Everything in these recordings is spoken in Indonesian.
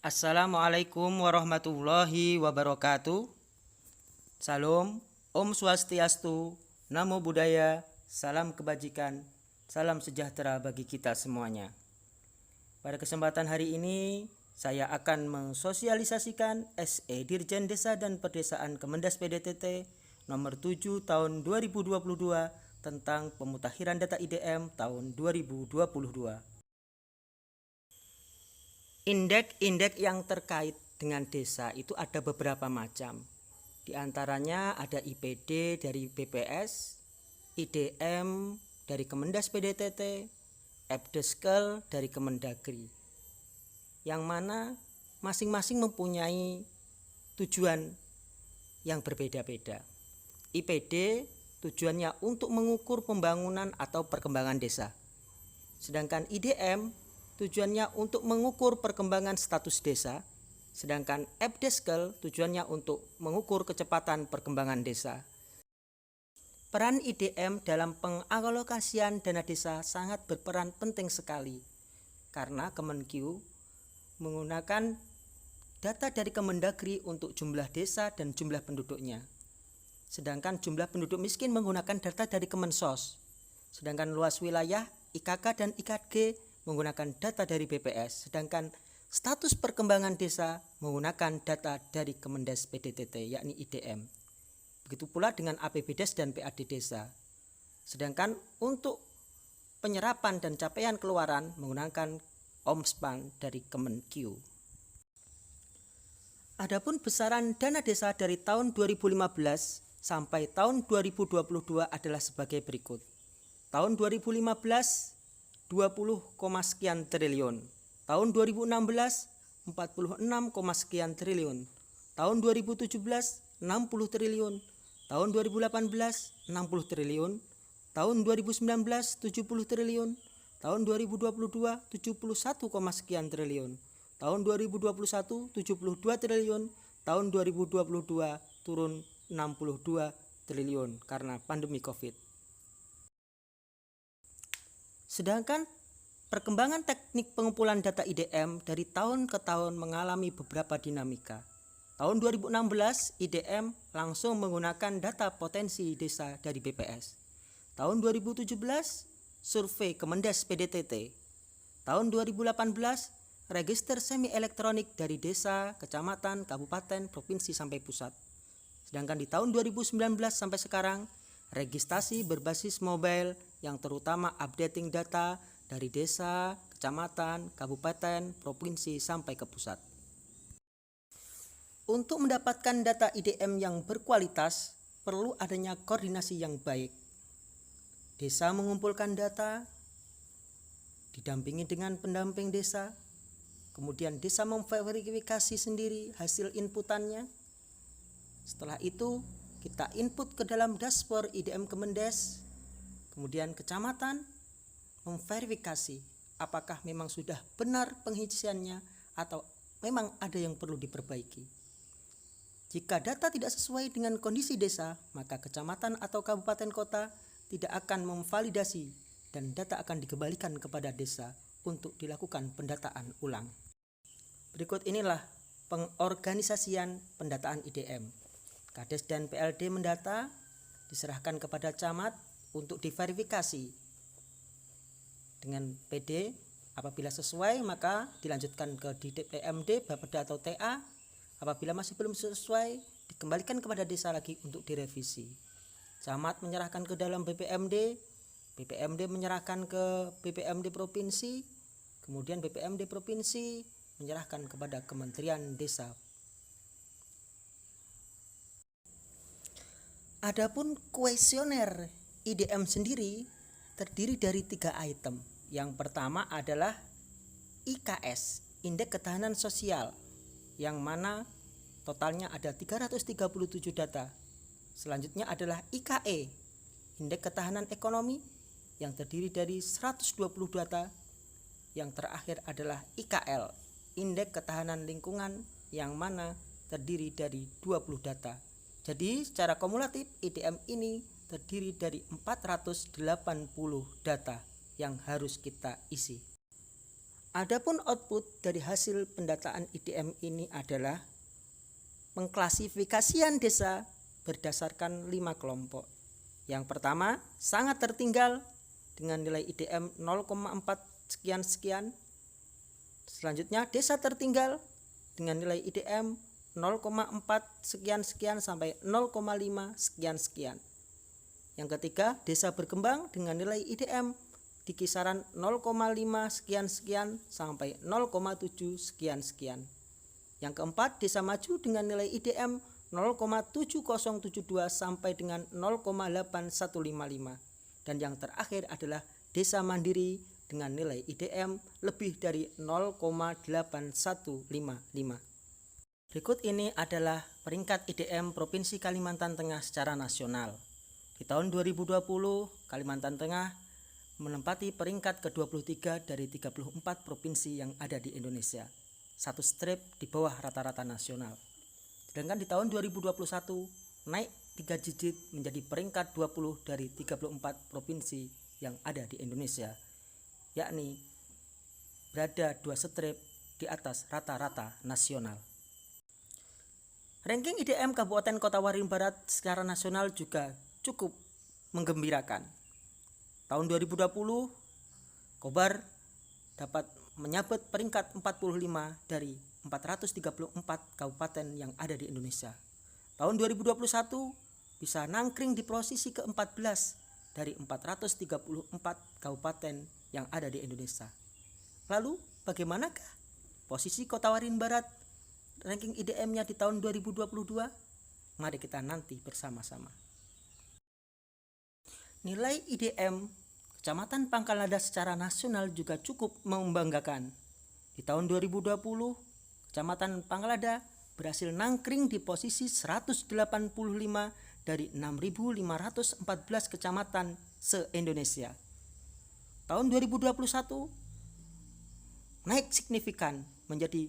Assalamualaikum warahmatullahi wabarakatuh. Salam, Om Swastiastu, Namo Buddhaya, salam kebajikan, salam sejahtera bagi kita semuanya. Pada kesempatan hari ini, saya akan mensosialisasikan SE Dirjen Desa dan Perdesaan Kemendas PDTT nomor 7 tahun 2022 tentang pemutakhiran data IDM tahun 2022. Indeks-indeks yang terkait dengan desa itu ada beberapa macam. Di antaranya ada IPD dari BPS, IDM dari Kemendas PDTT, Epdeskel dari Kemendagri. Yang mana masing-masing mempunyai tujuan yang berbeda-beda. IPD tujuannya untuk mengukur pembangunan atau perkembangan desa. Sedangkan IDM tujuannya untuk mengukur perkembangan status desa, sedangkan Epdeskel tujuannya untuk mengukur kecepatan perkembangan desa. Peran IDM dalam pengalokasian dana desa sangat berperan penting sekali, karena Kemenq menggunakan data dari Kemendagri untuk jumlah desa dan jumlah penduduknya. Sedangkan jumlah penduduk miskin menggunakan data dari Kemensos. Sedangkan luas wilayah, IKK dan IKG menggunakan data dari BPS, sedangkan status perkembangan desa menggunakan data dari Kemendas PDTT yakni IDM. Begitu pula dengan APBDes dan PAD desa. Sedangkan untuk penyerapan dan capaian keluaran menggunakan Omspan dari Kemenq. Adapun besaran dana desa dari tahun 2015 sampai tahun 2022 adalah sebagai berikut. Tahun 2015 20, sekian triliun. Tahun 2016 46, sekian triliun. Tahun 2017 60 triliun. Tahun 2018 60 triliun. Tahun 2019 70 triliun. Tahun 2022 71, sekian triliun. Tahun 2021 72 triliun. Tahun 2022 turun 62 triliun karena pandemi Covid. Sedangkan perkembangan teknik pengumpulan data IDM dari tahun ke tahun mengalami beberapa dinamika. Tahun 2016 IDM langsung menggunakan data potensi desa dari BPS. Tahun 2017 survei Kemendas PDTT. Tahun 2018 register semi elektronik dari desa, kecamatan, kabupaten, provinsi sampai pusat. Sedangkan di tahun 2019 sampai sekarang registrasi berbasis mobile yang terutama updating data dari desa, kecamatan, kabupaten, provinsi sampai ke pusat. Untuk mendapatkan data IDM yang berkualitas, perlu adanya koordinasi yang baik. Desa mengumpulkan data, didampingi dengan pendamping desa, kemudian desa memverifikasi sendiri hasil inputannya. Setelah itu kita input ke dalam dashboard IDM Kemendes, kemudian kecamatan memverifikasi apakah memang sudah benar pengisiannya atau memang ada yang perlu diperbaiki. Jika data tidak sesuai dengan kondisi desa, maka kecamatan atau kabupaten kota tidak akan memvalidasi dan data akan dikembalikan kepada desa untuk dilakukan pendataan ulang. Berikut inilah pengorganisasian pendataan IDM. Kades dan PLD mendata, diserahkan kepada camat untuk diverifikasi dengan PD. Apabila sesuai maka dilanjutkan ke DPMD, Bapeda atau TA. Apabila masih belum sesuai dikembalikan kepada desa lagi untuk direvisi. Camat menyerahkan ke dalam BPMD, BPMD menyerahkan ke BPMD provinsi, kemudian BPMD provinsi menyerahkan kepada Kementerian Desa. Adapun kuesioner IDM sendiri terdiri dari 3 item. Yang pertama adalah IKS, Indeks Ketahanan Sosial, yang mana totalnya ada 337 data. Selanjutnya adalah IKE, Indeks Ketahanan Ekonomi, yang terdiri dari 120 data. Yang terakhir adalah IKL, Indeks Ketahanan Lingkungan, yang mana terdiri dari 20 data. Jadi secara kumulatif IDM ini terdiri dari 480 data yang harus kita isi. Adapun output dari hasil pendataan IDM ini adalah pengklasifikasian desa berdasarkan 5 kelompok. Yang pertama, sangat tertinggal dengan nilai IDM 0,4 sekian-sekian. Selanjutnya, desa tertinggal dengan nilai IDM 0,4 sekian-sekian sampai 0,5 sekian-sekian. Yang ketiga, desa berkembang dengan nilai IDM di kisaran 0,5 sekian-sekian sampai 0,7 sekian-sekian. Yang keempat, desa maju dengan nilai IDM 0,7072 sampai dengan 0,8155. Dan yang terakhir adalah desa mandiri dengan nilai IDM lebih dari 0,8155. Berikut ini adalah peringkat IDM Provinsi Kalimantan Tengah secara nasional. Di tahun 2020, Kalimantan Tengah menempati peringkat ke-23 dari 34 provinsi yang ada di Indonesia, satu strip di bawah rata-rata nasional. Sedangkan di tahun 2021 naik 3 digit menjadi peringkat 20 dari 34 provinsi yang ada di Indonesia, yakni berada 2 strip di atas rata-rata nasional. Ranking IDM Kabupaten Kota Waringin Barat secara nasional juga cukup menggembirakan. Tahun 2020, Kobar dapat menyabet peringkat 45 dari 434 kabupaten yang ada di Indonesia. Tahun 2021 bisa nangkring di posisi ke-14 dari 434 kabupaten yang ada di Indonesia. Lalu bagaimanakah posisi Kota Waringin Barat ranking IDM-nya di tahun 2022? Mari kita nanti bersama-sama. Nilai IDM Kecamatan Pangkalada secara nasional juga cukup membanggakan. Di tahun 2020, Kecamatan Pangkalada berhasil nangkring di posisi 185 dari 6.514 kecamatan se-Indonesia. Tahun 2021 naik signifikan menjadi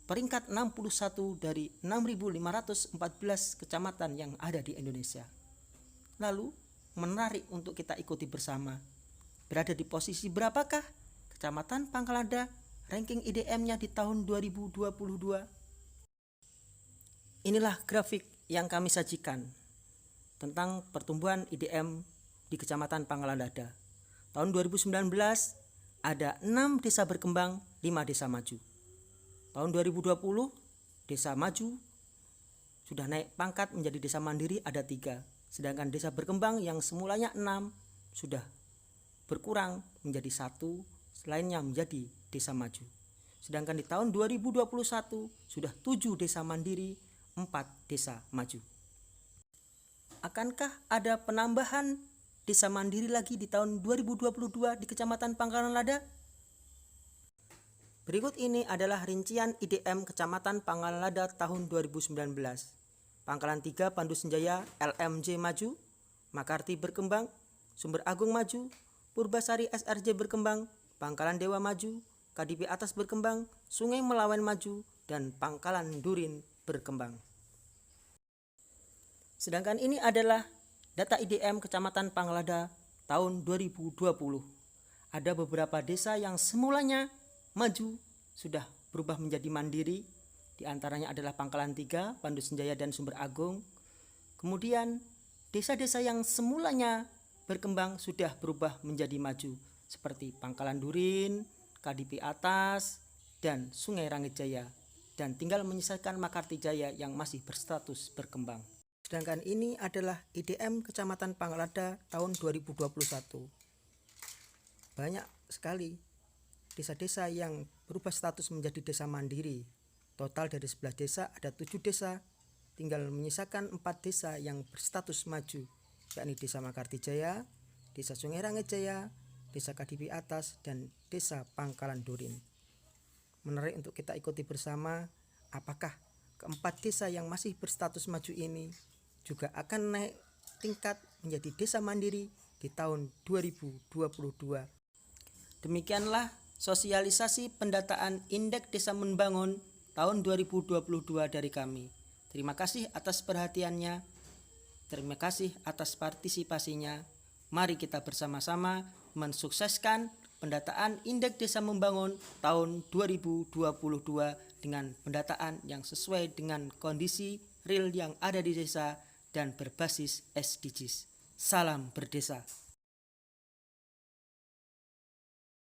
peringkat 61 dari 6.514 kecamatan yang ada di Indonesia. Lalu menarik untuk kita ikuti bersama. Berada di posisi berapakah Kecamatan Pangkalada ranking IDM-nya di tahun 2022? Inilah grafik yang kami sajikan tentang pertumbuhan IDM di Kecamatan Pangkalada. Tahun 2019 ada 6 desa berkembang, 5 desa maju. Tahun 2020 desa maju sudah naik pangkat menjadi desa mandiri, ada 3. Sedangkan desa berkembang yang semulanya 6 sudah berkurang menjadi 1, selainnya menjadi desa maju. Sedangkan di tahun 2021 sudah 7 desa mandiri, 4 desa maju. Akankah ada penambahan desa mandiri lagi di tahun 2022 di Kecamatan Pangkalada? Berikut ini adalah rincian IDM Kecamatan Pangkalada tahun 2019. Pangkalan 3 Pandu Senjaya LMJ maju, Makarti berkembang, Sumber Agung maju, Purbasari SRJ berkembang, Pangkalan Dewa maju, KDP Atas berkembang, Sungai Melawen maju, dan Pangkalan Durin berkembang. Sedangkan ini adalah data IDM Kecamatan Pangkalada tahun 2020. Ada beberapa desa yang semulanya maju sudah berubah menjadi mandiri. Di antaranya adalah Pangkalan 3, Pandu Senjaya, dan Sumber Agung. Kemudian desa-desa yang semulanya berkembang sudah berubah menjadi maju, seperti Pangkalan Durin, KDP Atas, dan Sungai Rangitjaya. Dan tinggal menyisakan Makarti Jaya yang masih berstatus berkembang. Sedangkan ini adalah IDM Kecamatan Pangkalada tahun 2021. Banyak sekali desa-desa yang berubah status menjadi desa mandiri. Total dari 11 desa ada 7 desa, tinggal menyisakan 4 desa yang berstatus maju, yakni Desa Makarti Jaya, Desa Sungai Rangitjaya, Desa KDP Atas, dan Desa Pangkalan Durin. Menarik untuk kita ikuti bersama apakah keempat desa yang masih berstatus maju ini juga akan naik tingkat menjadi desa mandiri di tahun 2022. Demikianlah sosialisasi pendataan Indeks Desa Membangun tahun 2022 dari kami. Terima kasih atas perhatiannya. Terima kasih atas partisipasinya. Mari kita bersama-sama mensukseskan pendataan Indeks Desa Membangun tahun 2022 dengan pendataan yang sesuai dengan kondisi real yang ada di desa dan berbasis SDGs. Salam berdesa.